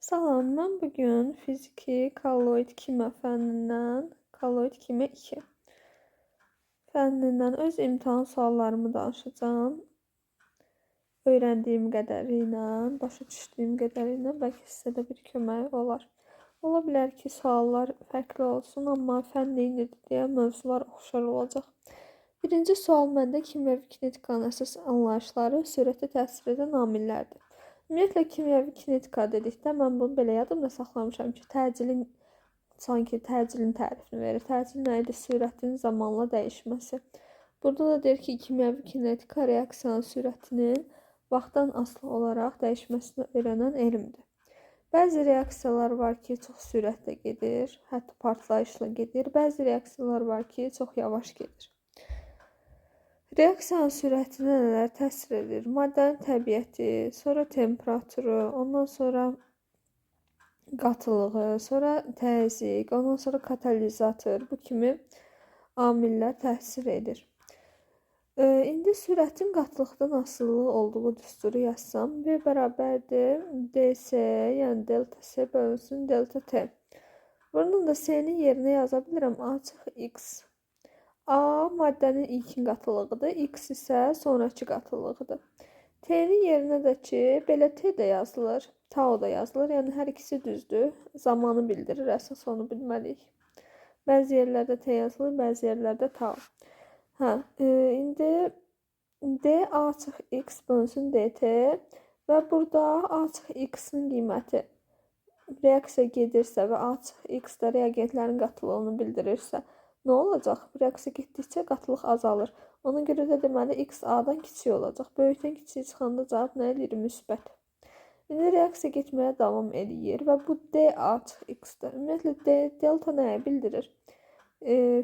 Salam, mən bugün fiziki kolloid kimya kolloid kimya 2 fənnindən öz imtahan suallarımı danışacağam. Öyrəndiyim qədərilə, başa düşdüyüm qədərilə bəlkə sizə də bir kömək olar. Ola bilər ki, suallar fərqli olsun, amma fənn eynidir deyə mövzular oxşar olacaq. Birinci sual məndə kimyəvi kinetikanın əsas anlayışları sürətə təsir edən amillərdir. Ümumiyyətlə, kimyəvi kinetika dedikdə mən bunu belə yadımda saxlamışam ki, təcilin tərifini verir. Təcil nə idi? Sürətin zamanla dəyişməsi. Burada da deyir ki, kimyəvi kinetika reaksiyanın sürətinin vaxtdan asılı olaraq dəyişməsini öyrənən elmdir. Bəzi reaksiyalar var ki, çox sürətlə gedir, hətta partlayışla gedir. Bəzi reaksiyalar var ki, çox yavaş gedir. Reaksiyanın sürətinə nələr təsir edir? Maddənin təbiəti, sonra temperaturu, ondan sonra qatılığı, sonra təzyiq, ondan sonra katalizator, bu kimi amillər təsir edir. İndi sürətin qatılıqdan asılı olduğu düsturu yazsam, V bərabərdir dS, yəni delta S bölünsün delta T. Bunun da S-nin yerinə yaza bilirəm açıq X. A maddənin ilkin qatılığıdır, X isə sonrakı qatılığıdır. T-nin yerinə də ki, belə T də yazılır, tau da yazılır. Yəni hər ikisi düzdür. Zamanı bildirir, əsas onu bilməliyik. Bəzi yerlərdə T yazılır, bəzi yerlərdə tau. İndi D açıq X bölünsün DT və burada açıq X-in qiyməti reaksiya gedirsə və açıq X-də reagentlərin qatılığını bildirirsə, nə olacaq? Reaksiya getdikcə qatılıq azalır. Ona görə də deməli X A-dan kiçik olacaq. Böyükdən kiçik çıxanda cavab nə edir? Müsbət. İndi reaksiya getməyə davam edir və bu D açıq X-dir. Ümumiyyətlə delta nəyə bildirir?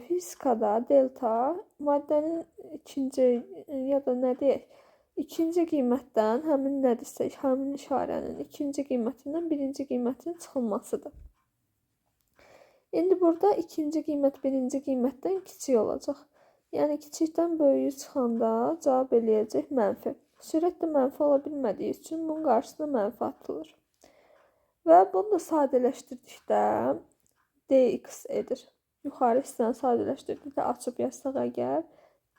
Fizikada delta maddənin ikinci ya da nə deyək? İkinci qiymətdən həmin nədirsə, həmin işarənin ikinci qiymətindən birinci qiymətin çıxılmasıdır. İndi burada ikinci qiymət birinci qiymətdən kiçik olacaq. Yəni kiçikdən böyüyü çıxanda cavab eləyəcək mənfi. Sürət də mənfi ola bilmədiyi üçün bunun qarşısına mənfi atılır. Və bunu da sadələşdirdikdə dx edir. Yuxarı hissəni sadələşdirdikdə açıb yazsaq əgər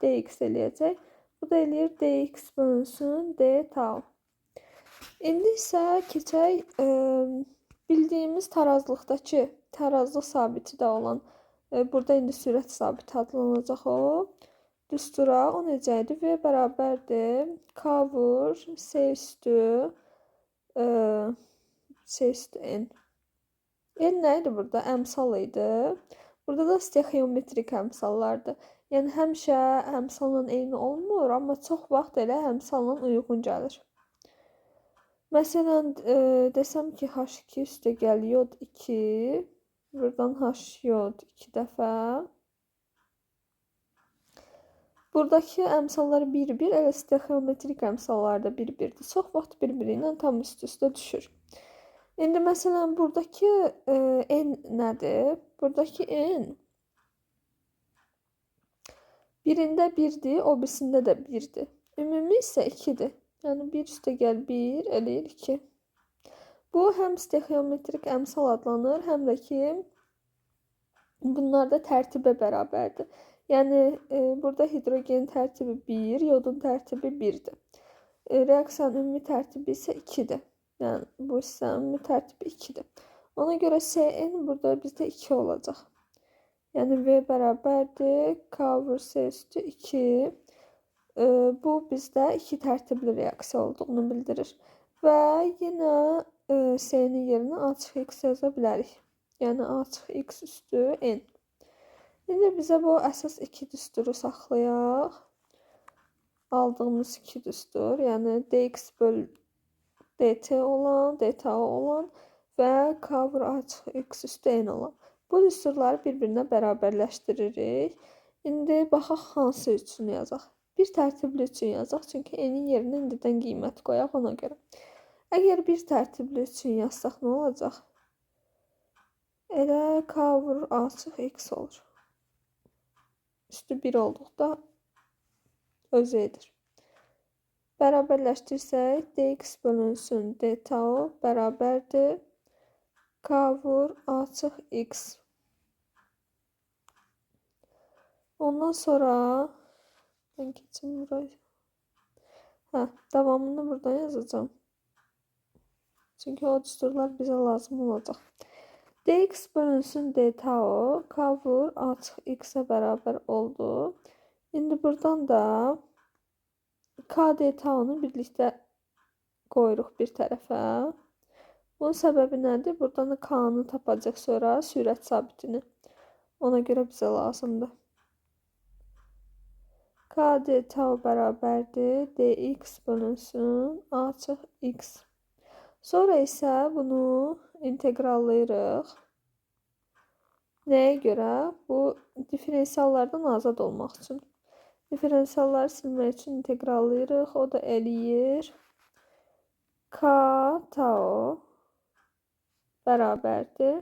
dx eləyəcək. Bu da eləyir dx bölünsün d tau. İndi isə keçək bildiyimiz tarazlıqdakı tarazlıq sabiti də olan, burada indi sürət sabiti adlanacaq o, düstura, o necə idi? V bərabərdir, K vur, S üstü N. N nə idi burada? Əmsal idi. Burada da stexiyometrik əmsallardır. Yəni həmişə əmsalla eyni olmur, amma çox vaxt elə əmsalla uyğun gəlir. Məsələn, desəm ki, H2 üstə gəl yod 2, buradan H yod 2 dəfə. Buradakı əmsallar 1-1, elə stexiyometrik əmsallar da 1-1-dir. Çox vaxt bir-biri ilə tam üst-üstə düşür. İndi məsələn, buradakı N nədir? Buradakı N birində 1-dir, o birisində də 1-dir. Ümumi isə 2-dir. Yəni 1 üstə gəl 1 eləyir 2. Bu həm stexiyometrik əmsal adlanır, həm də ki bunlar da tərtibə bərabərdir. Yəni burada hidrogen tərtibi 1, yodun tərtibi 1-dir. Reaksiyanın ümumi tərtibi isə 2-dir. Yəni bu hissənin ümumi tərtibi 2-dir. Ona görə Cn burada bizdə 2 olacaq. Yəni V bərabərdir K vur S üstü 2. Bu bizdə 2 tərtibli reaksiya olduğunu bildirir. Və yenə S-nin yerinə açıq X yaza bilərik. Yəni açıq X üstü N. İndi bizə bu əsas 2 düsturu saxlayaq. Aldığımız 2 düstur, yəni dx böl dt olan, dta olan və K vur açıq X üstü N olan. Bu düsturları bir-birinə bərabərləşdiririk. İndi baxaq hansı üçün yazaq. Bir tərtibli üçün yazaq, çünki N-in yerinə indidən qiymət qoyaq ona görə. Əgər bir tərtibli üçün yazsaq nə olacaq? Elə K vur açıq X olur. Üstü 1 olduqda özü edir. Bərabərləşdirsək, dx bölünsün d tau bərabərdir K vur açıq x. Ondan sonra ben geçeyim buraya. Devamını buradan yazacağım. Çünkü o düsturlar bize lazım olacak. Dx bölünsün d tau. K vur açıq x'e beraber oldu. Şimdi buradan da k d tau'nu birlikte qoyuruq bir tərəfə. Bunun səbəbi nədir? Buradan da k-nı tapacaq sonra sürət sabitini. Ona görə bizə lazımdır. K d tau bərabərdir. Dx bölünsün açıq x. Sonra isə bunu integrallayırıq. Nəyə görə? Bu diferensiallardan azad olmaq üçün. Diferensialları silmək üçün integrallayırıq. O da eləyir. K tau bərabərdir.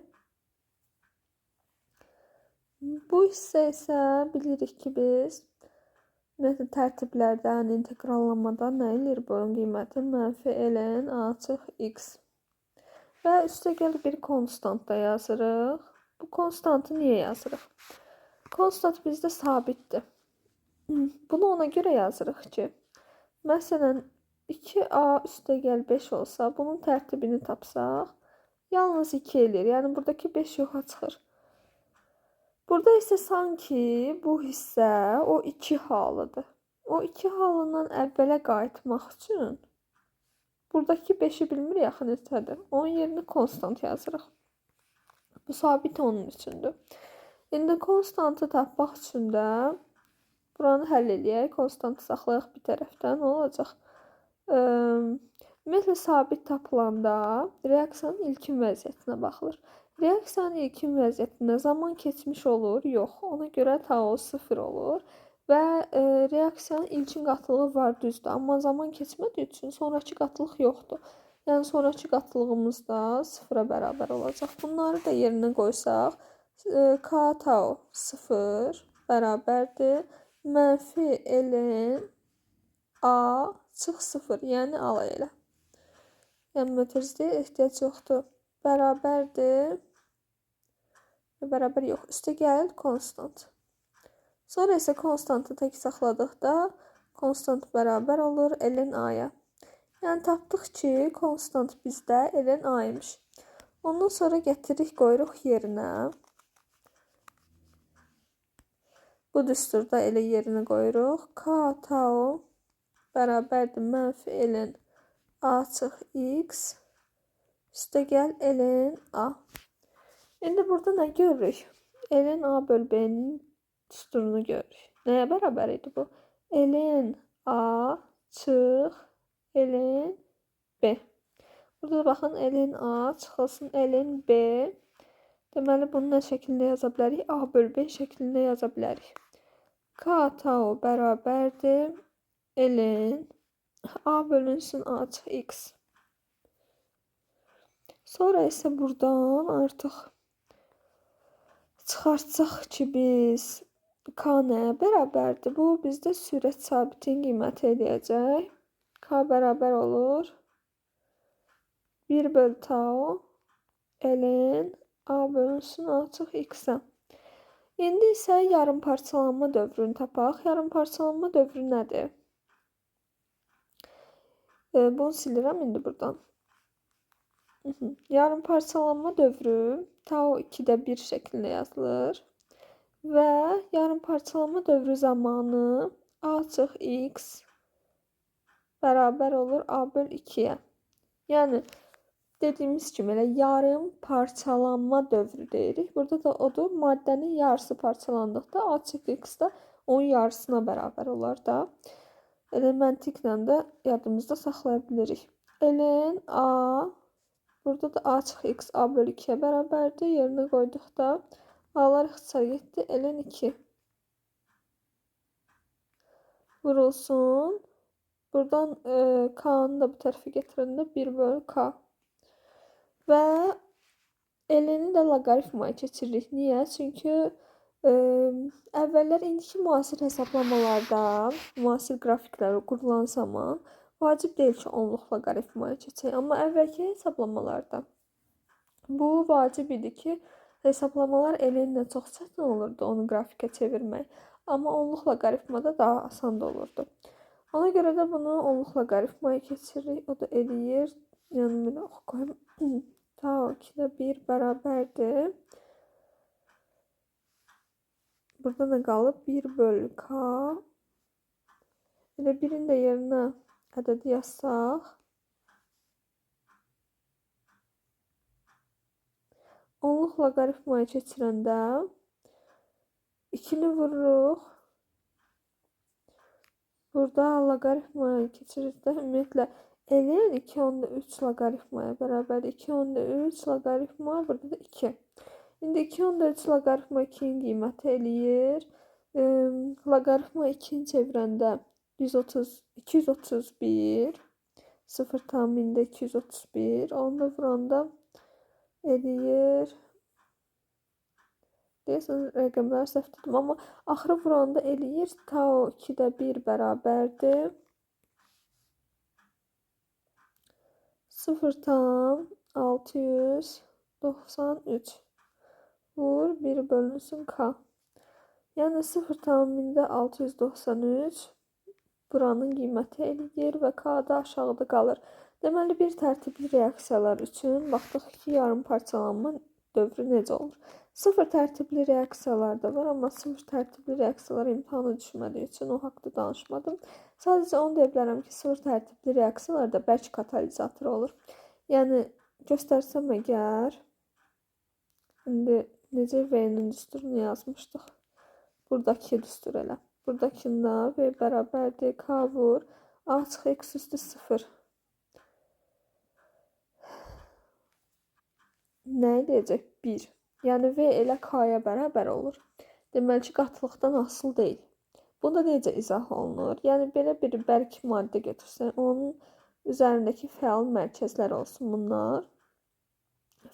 Bu hissə isə bilirik ki biz ümumiyyətlə tərtiblərdən, integrallamadan nə eləyir bunun qiyməti? Mənfi ln açıq x. Və üstə gəl bir konstant da yazırıq. Bu konstantı niyə yazırıq? Konstant bizdə sabitdir. Bunu ona görə yazırıq ki, məsələn 2a üstə gəl 5 olsa, bunun tərtibini tapsaq, yalnız 2 eləyir. Yəni buradakı 5 yoxa çıxır. Burada isə sanki bu hissə o 2 halıdır. O 2 halından əvvələ qayıtmaq üçün buradakı 5'i bilmir yaxın neçədir. Onun yerinə konstant yazırıq. Bu sabit onun üçündür. İndi konstantı tapmaq üçün də buranı həll eləyək. Konstantı saxlayaq bir tərəfdən. Nə olacaq? Ümumiyyətlə sabit tapılanda reaksiyanın ilkin vəziyyətinə baxılır. Reaksiyanın ilkin vəziyyətində zaman keçmiş olur? Yox. Ona görə tau 0 olur. Və reaksiyanın ilkin qatılığı var, düzdür. Amma zaman keçmədiyi üçün sonraki qatılıq yoxdur. Yəni sonraki qatılığımız da 0-a bərabər olacaq. Bunları da yerinə qoysaq, k tau 0 bərabərdir. Mənfi ln a çıx 0. Yəni alay elə. Yəni mötərizliyə ehtiyac yoxdur. Bərabərdir. Bərabər yox. Üstə gəl konstant. Sonra isə konstantı tək saxladıqda konstant bərabər olur ln a-ya. Yəni tapdıq ki, konstant bizdə ln a-ymış. Ondan sonra gətiririk, qoyuruq yerinə. Bu düsturda elə yerinə qoyuruq. K tau bərabərdir mənfi ln a çıx x. Üstə gəl ln a. İndi burada nə görürük? Ln a böl b-nin düsturunu görürük. Nəyə bərabər idi bu? Ln a çıx ln b. Burada da baxın ln a çıxılsın ln b. Deməli bunu nə şəklində yaza bilərik? A böl b şəklində yaza bilərik. K tau bərabərdir ln a bölünsün a çıx x. Sonra isə buradan artıq çıxartsaq ki biz k nəyə bərabərdir? Bu bizdə sürət sabitin qiyməti eləyəcək. K bərabər olur 1 böl tau ln a bölünsün a çıx x-ə. İndi isə yarım parçalanma dövrünü tapaq. Yarım parçalanma dövrü nədir? Bunu silirəm indi buradan. Yarım parçalanma dövrü tau 2'də 1 şəklində yazılır. Və yarım parçalanma dövrü zamanı a çıx x bərabər olur a böl 2'yə. Yəni dediyimiz kimi elə yarım parçalanma dövrü deyirik. Burada da odur, maddənin yarısı parçalandıqda a çıx x da onun yarısına bərabər olar da. Elə məntiqlə də yadımızda saxlaya bilirik. Ln a burada da a çıx x a böl 2'yə bərabərdir. Yerinə qoyduqda a'lar ixtisar getdi. Ln 2 vurulsun. Buradan k'nı da bu tərəfə gətirəndə 1 böl k. Və ln'i də loqaritmaya keçiririk. Niyə? Çünki əvvəllər indiki müasir hesablamalarda, müasir qrafiklər qurulan zaman vacib deyil ki, onluq loqaritmaya keçək. Amma əvvəlki hesablamalarda Bu vacib idi ki, hesablamalar eləyinlə çox çətin olurdu onu qrafikə çevirmək. Amma onluq loqaritmada daha asan da olurdu. Ona görə də bunu onluq loqaritmaya keçiririk. O da eləyir. Yəni belə oxuyum. Tau 2-də 1 bərabərdir. Burada nə qalıb? 1 bölü k. Elə 1-in də yerinə ədədi yazsaq. Onluq loqaritmaya keçirəndə 2-ni vururuq. Burada loqaritmaya keçirikdə ümumiyyətlə eləyən 2/3 loqaritmaya bərabərdir. 2/3 loqaritma, burada da 2. İndi 2/3 loqaritma 2-nin qiyməti eləyir. Loqaritma 2-ni çevirəndə 231. 0,231. Onu da vuranda eləyir. Deyəsən rəqəmləri səhv dedim, amma axırı vuranda eləyir. Tau 2-də 1 bərabərdir. 0,693 vur 1 bölünsün k. Yəni 0,693 buranın qiyməti eləyir və k da aşağıda qalır. Deməli, bir tərtibli reaksiyalar üçün baxdıq ki, yarım parçalanma dövrü necə olur. Sıfır tərtibli reaksiyalar da var, amma sıfır tərtibli reaksiyalar imtahana düşmədiyi üçün o haqda danışmadım. Sadəcə onu deyə bilərəm ki, sıfır tərtibli reaksiyalarda bərk katalizator olur. Yəni, göstərsəm əgər, indi necə V-nin düsturunu yazmışdıq. Buradakı düstur elə. Buradakında V bərabərdir, k vur, a çıx x üstü 0. Nə edəcək? 1. Yəni V elə k-ya bərabər olur. Deməli ki, qatılıqdan asılı deyil. Bunda necə izah olunur? Yəni, belə bir bərk maddə götürsən, onun üzərindəki fəal mərkəzlər olsun bunlar.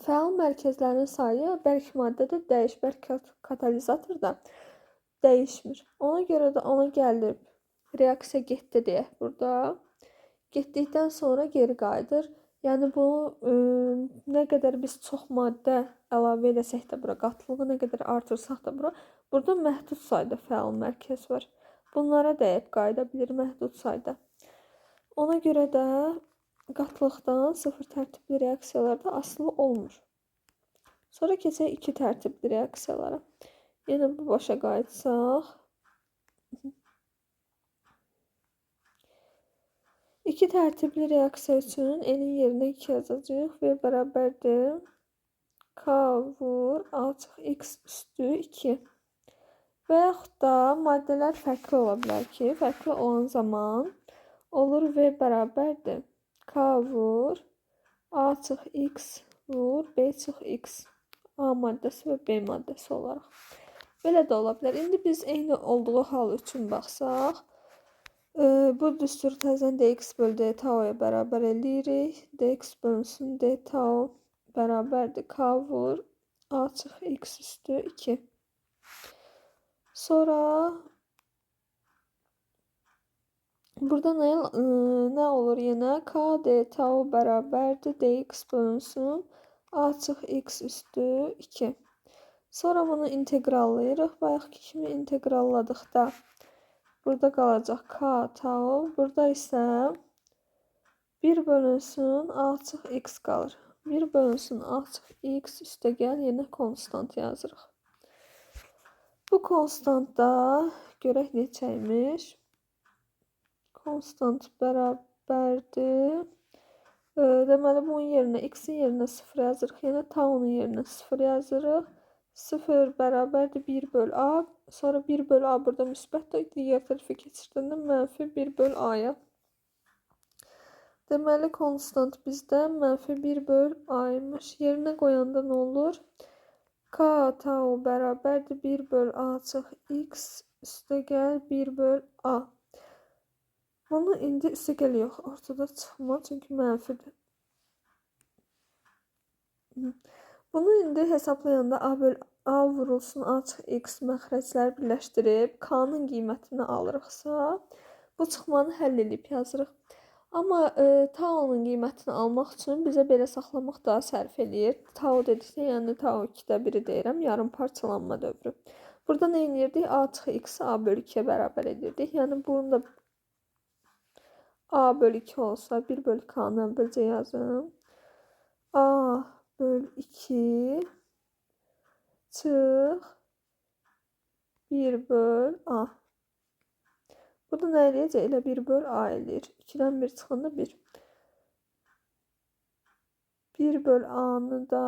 Fəal mərkəzlərin sayı bərk maddədə bərk katalizatorda dəyişmir. Ona görə də ona gəlib, reaksiya getdi deyək burada. Getdikdən sonra geri qayıdır. Yəni, bunu nə qədər biz çox maddə əlavə edəsək də bura, qatılığı nə qədər artırsaq da bura, burada məhdud sayda fəal mərkəz var. Bunlara dəyib qayıda bilir məhdud sayda. Ona görə də qatılıqdan sıfır tərtibli reaksiyalarda asılı olmur. Sonra keçək 2 tərtibli reaksiyalara. Yenə bu başa qayıtsaq. 2 tərtibli reaksiya üçün n-in yerinə 2 yazacağıq. V bərabərdir. K vur a çıx x üstü 2. Və yaxud da maddələr fərqli ola bilər ki, fərqli olan zaman olur V bərabərdir. K vur a çıx x vur b çıx x. A maddəsi və B maddəsi olaraq. Belə də ola bilər. İndi biz eyni olduğu hal üçün baxsaq, bu düsturu təzən dx bölü d tau-ya bərabər eləyirik. Dx bölünsün d tau bərabərdir. K vur a çıx x üstü 2. Sonra burada nə olur yenə? K d tau bərabərdir. Dx bölünsün a çıx x üstü 2. Sonra bunu integrallayırıq. Bayaqki kimi integralladıqda burada qalacaq k tau. Burada isə 1 bölünsün a çıx x qalır. 1 bölünsün a çıx x üstə gəl, yenə konstant yazırıq. Bu konstantda görək neçəymiş. Konstant bərabərdir. Deməli, bunun yerinə x-in yerinə 0 yazırıq. Yenə tau-nun yerinə 0 yazırıq. 0 bərabərdir 1 bölü a. Sonra 1 bölü a burada müsbətdir. Digər tərəfə keçirdəndə mənfi 1 bölü a-ya. Deməli, konstant bizdə mənfi 1 bölü a-ymış. Yerinə qoyanda nə olur? K tau bərabərdir 1 bölü a çıx x üstə gəl 1 bölü a. Bunu indi üstə gəl yox, ortada çıxma, çünki mənfidir. Bunu indi hesablayanda a vurulsun a çıx x məxrəcləri birləşdirib k-nın qiymətini alırıqsa, bu çıxmanı həll edib yazırıq. Amma taonun qiymətini almaq üçün bizə belə saxlamaq daha sərf eləyir. Tao dedikdə, yəni tao 2-də 1-i deyirəm, yarım parçalanma dövrü. Burada nə edirdik? A çıxı x-i a bölü 2-yə bərabər edirdik. Yəni bunu da a bölü 2 olsa 1 bölü k-nı əvvəlcə yazım. A bölü 2 çıx 1 böl a. Burada nə eləyəcək? Elə 1 böl a eləyir. 2-dən 1 çıxanda 1. 1 böl a-nı da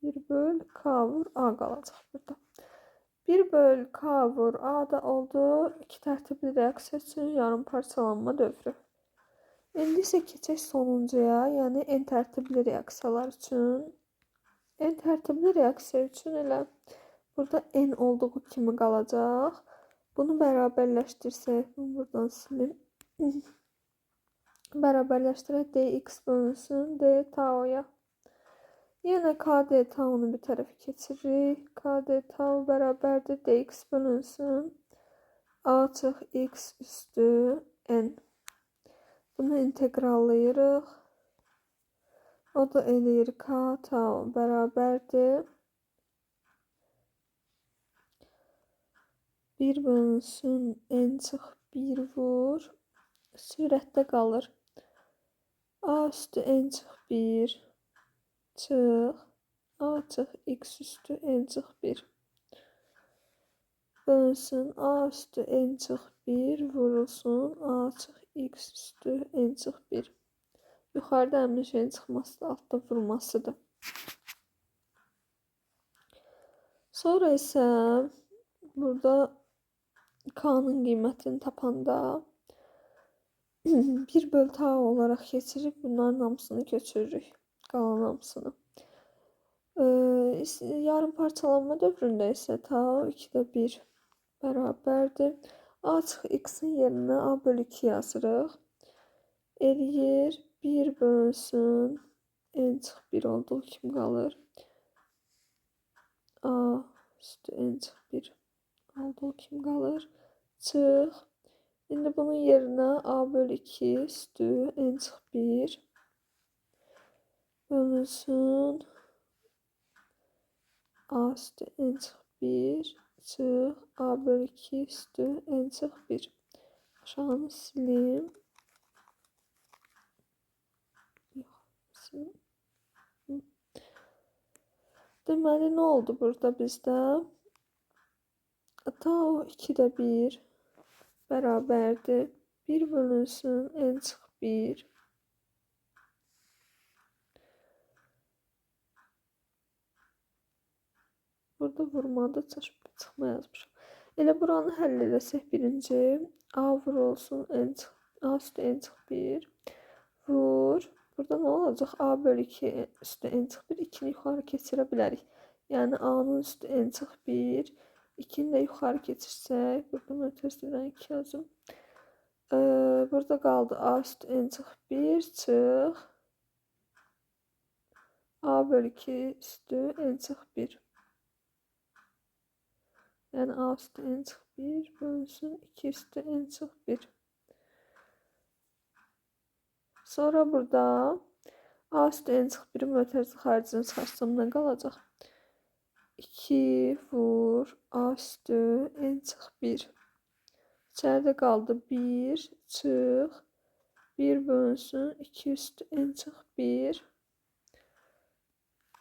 1 böl k vur a qalacaq burada. 1 böl k vur a da oldu. 2 tərtibli reaksiya üçün yarım parçalanma dövrü. İndi isə keçək sonuncuya, yəni n tərtibli reaksiyalar üçün. N tərtibli reaksiya üçün elə burada n olduğu kimi qalacaq. Bunu bərabərləşdirsək, bunu buradan silim. Bərabərləşdirək dx bölünsün d tau-ya. Yenə kd taunu bir tərəfə keçiririk. Kd tau bərabərdir dx bölünsün a çıx x üstü n. Bunu integrallayırıq. O da eləyir k tau bərabərdir 1 bölünsün n çıx 1 vur. Sürətdə qalır. A üstü n çıx 1 çıx. A çıx x üstü n çıx 1. Bölünsün a üstü n çıx 1 vurulsun a çıx x üstü n çıx 1. Yuxarıda həmin şeyin çıxması da altda vurmasıdır. Sonra isə burada k-nın qiymətini tapanda 1 böl tau olaraq keçirib bunların hamısını köçürürük. Qalan hamısını. Yarım parçalanma dövründə isə tau 2-də 1 bərabərdir. A çıx x-in yerinə a bölü 2 yazırıq. Eləyir 1 bölünsün n çıx 1 olduğu kimi qalır. A üstü n çıx 1 olduğu kimi qalır. Çıx. İndi bunun yerinə a bölü 2 üstü n çıx 1 bölünsün a üstü n çıx 1 çıx a bölü 2 üstü n çıx 1. Aşağını silim. Deməli, nə oldu burada bizdə? Tau 2-də 1 bərabərdir. 1 bölünsün n çıx 1. Burada vurmada çıxma yazmışam. Elə buranı həll edəsək birinci. A vurulsun a üstü n çıx 1. Vur. Burada nə olacaq? A bölü 2 üstü n çıx 1. 2-ni yuxarı keçirə bilərik. Yəni a-nın üstü n çıx 1. 2-ni də yuxarı keçirsək. Burada mən təsdiqdən 2 yazım. Burada qaldı a üstü n çıx 1 çıx. A bölü 2 üstü n çıx 1. Yəni a üstü n çıx 1 bölünsün 2 üstü n çıx 1. Sonra burada a üstü n çıx 1'in mötərizə xaricinə çıxarsam nə qalacaq? 2 vur a üstü n çıx 1. İçəridə qaldı 1 çıx. 1 bölünsün 2 üstü n çıx 1.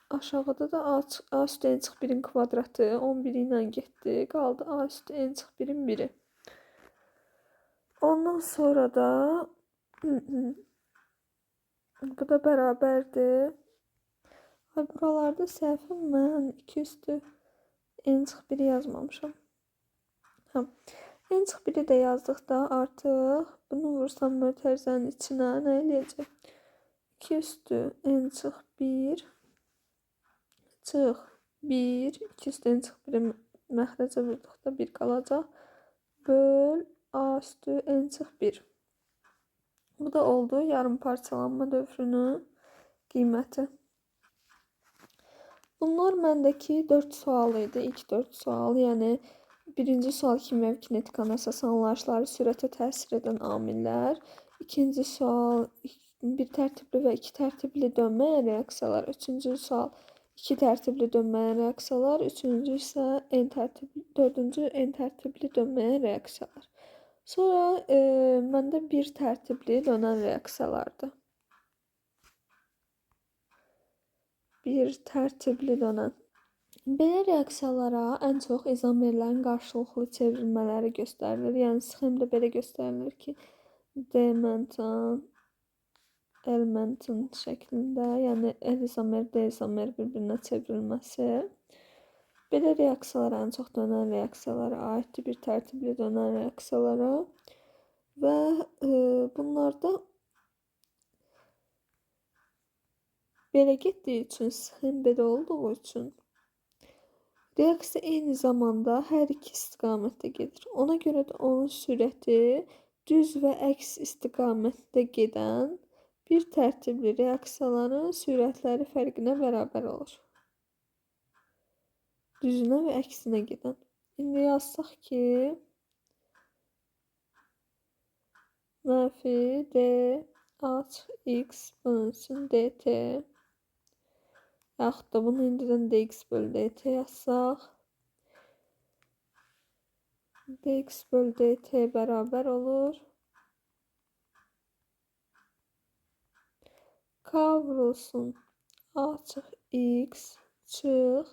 Aşağıda da a üstü n çıx 1'in kvadratı 11 ilə getdi. Qaldı a üstü n çıx 1'in 1'i. Ondan sonra da bu da bərabərdir. Buralarda səhvim mən 2 üstü n çıx 1'i yazmamışam. N çıx 1'i də yazdıqda artıq bunu vursam mötərizənin içinə nə eləyəcək? 2 üstü n çıx 1 çıx 1. 2 üstü n çıx 1'i məxrəcə vurduqda 1 qalacaq. Böl a üstü n çıx 1. Bu da oldu yarım parçalanma dövrünün qiyməti. Bunlar məndəki 4 sual idi. İlk 4 sual, yəni Birinci sual kimya və kinetikanın əsas anlayışları, sürətə təsir edən amillər. İkinci sual bir tərtibli və iki tərtibli dönməyən reaksiyalar. Üçüncü sual iki tərtibli dönməyən reaksiyalar. Üçüncü isə dördüncü en tərtibli dönməyən reaksiyalar. Sonra məndə bir tərtibli dönən reaksiyalardır. Bir tərtibli dönən. Belə reaksiyalara ən çox izomerlərin qarşılıqlı çevrilmələri göstərilir. Yəni sxemdə belə göstərilir ki, D-mentan, L-mentan şəklində, yəni L izomer, D izomer bir-birinə çevrilməsi. Belə reaksiyalara ən çox dönən reaksiyalara aiddir, bir tərtibli dönən reaksiyalara. Və bunlarda belə getdiyi üçün, sxem belə olduğu üçün reaksiya eyni zamanda hər iki istiqamətdə gedir. Ona görə də onun sürəti düz və əks istiqamətdə gedən bir tərtibli reaksiyaların sürətləri fərqinə bərabər olur. Düzünə və əksinə gedən. İndi yazsaq ki, mənfi D açıq X bölünsün DT. Yaxud da bunu indidən dx bölü dt yazsaq. Dx bölü dt bərabər olur. K vurulsun açıq x çıx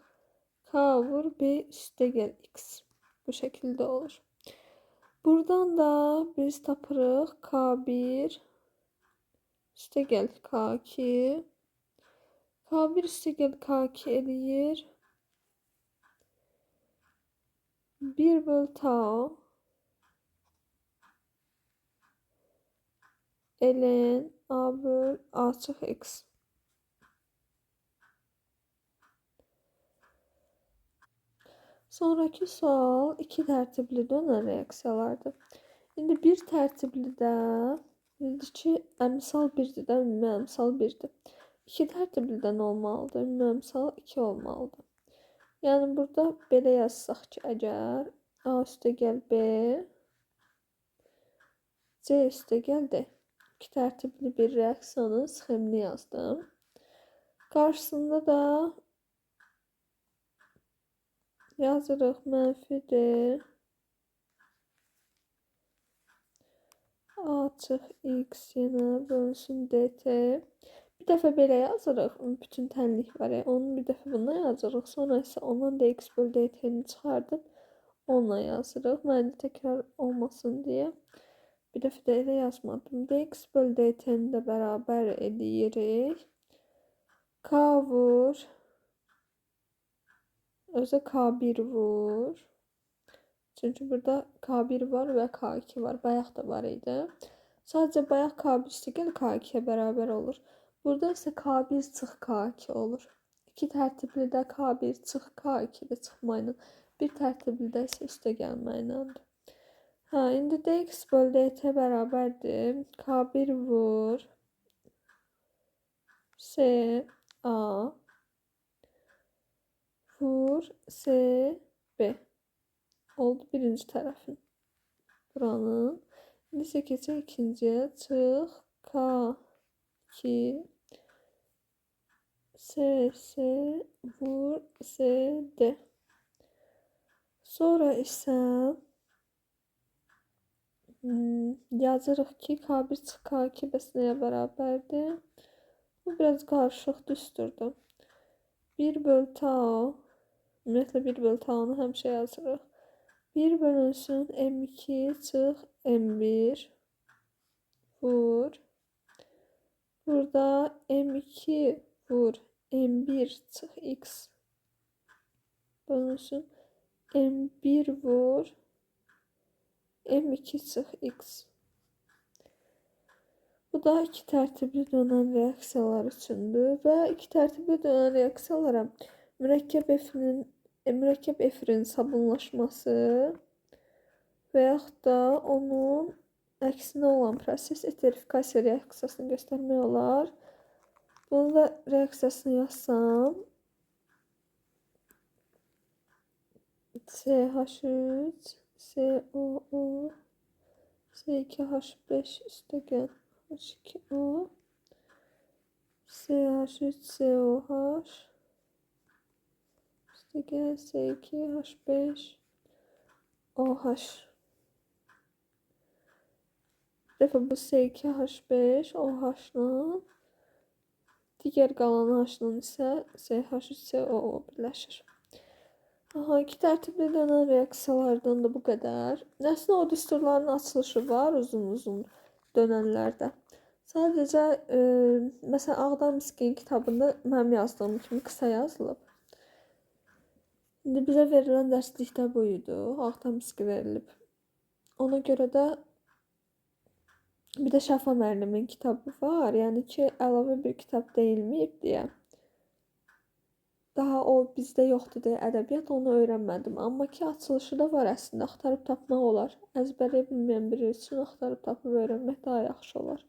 K vur B üstə gəl x. Bu şəkildə olur. Buradan da biz tapırıq K1 üstə gəl K2. K1 üstə gəl K2 eləyir 1 bölü tau ln A bölü açıq x. Sonraki sual iki tərtibli dönən reaksiyalardır. İndi bir tərtiblidə bildik ki, əmsal 1-dir də, ümumi əmsal 1-dir. İki tərtiblidən olmalıdır, ümumi əmsal 2 olmalıdır. Yəni burada belə yazsaq ki, əgər A üstə gəl B, C üstə gəl D. İki tərtibli bir reaksiyanın sxemini yazdım. Qarşısında da yazırıq mənfi D açıq x yenə bölünsün dt. Bir dəfə belə yazırıq, bütün tənlik var ya, onu bir dəfə buna yazırıq, sonra isə ondan dx bölü dt-ni çıxardıb onunla yazırıq. Məndə təkrar olmasın deyə. Bir dəfə də elə yazmadım. dx bölü dt-ni də bərabər edirik. K vur. Özə K1 vur. Çünki burada K1 var və K2 var. Bayaq da var idi. Sadəcə bayaq K1 üstə gəl K2-yə bərabər olur. Burada isə K1 çıx K2 olur. İki tərtiblidə K1 çıx K2-də çıxmayla. Bir tərtiblidə isə üstə gəlməklədir. İndi dx bölü dt bərabərdir. K1 vur C A vur C B. Oldu birinci tərəfin. Buranın. İndi isə keçək ikinciyə. Çıx K2 C vur C D. Sonra isə yazırıq ki, K1 çıx K2 bəs nəyə bərabərdir? Bu biraz qarışıq düsturdur. 1 bölü tau. Ümumiyyətlə 1 bölü taunu həmişə yazırıq. 1 bölünsün M2 çıx M1 vur. Burada M2 vur M1 çıx X bölünsün M1 vur M2 çıx X. Bu da iki tərtibli dönən reaksiyalar üçündür və iki tərtibli dönən reaksiyalara mürəkkəb efirin sabunlaşması və yaxud da onun əksinə olan proses eterifikasiya reaksiyasını göstərmək olar. Bunu da reaksiyasını yazsam CH3 COO C2H5 üstəgəl H2O CH3COH üstəgəl C2H5 OH. Dəfə bu C2H5 OH-la digər qalan H-la isə CH3COO birləşir. İki tərtibli dönən reaksiyalardan da bu qədər. Əslində o düsturların açılışı var uzun-uzun dönənlərdə. Sadəcə məsələn Ağdam Miskin kitabında mənim yazdığım kimi qısa yazılıb. İndi bizə verilən dərslikdə bu idi. Ağdam Miski verilib. Ona görə də bir də Şəfa müəllimin kitabı var. Yəni ki, əlavə bir kitab deyilməyib deyə. Daha o bizdə yoxdur deyə ədəbiyyat onu öyrənmədim. Amma ki, açılışı da var əslində. Axtarıb tapmaq olar. Əzbəri bilməyən biri üçün axtarıb tapıb öyrənmək daha yaxşı olar.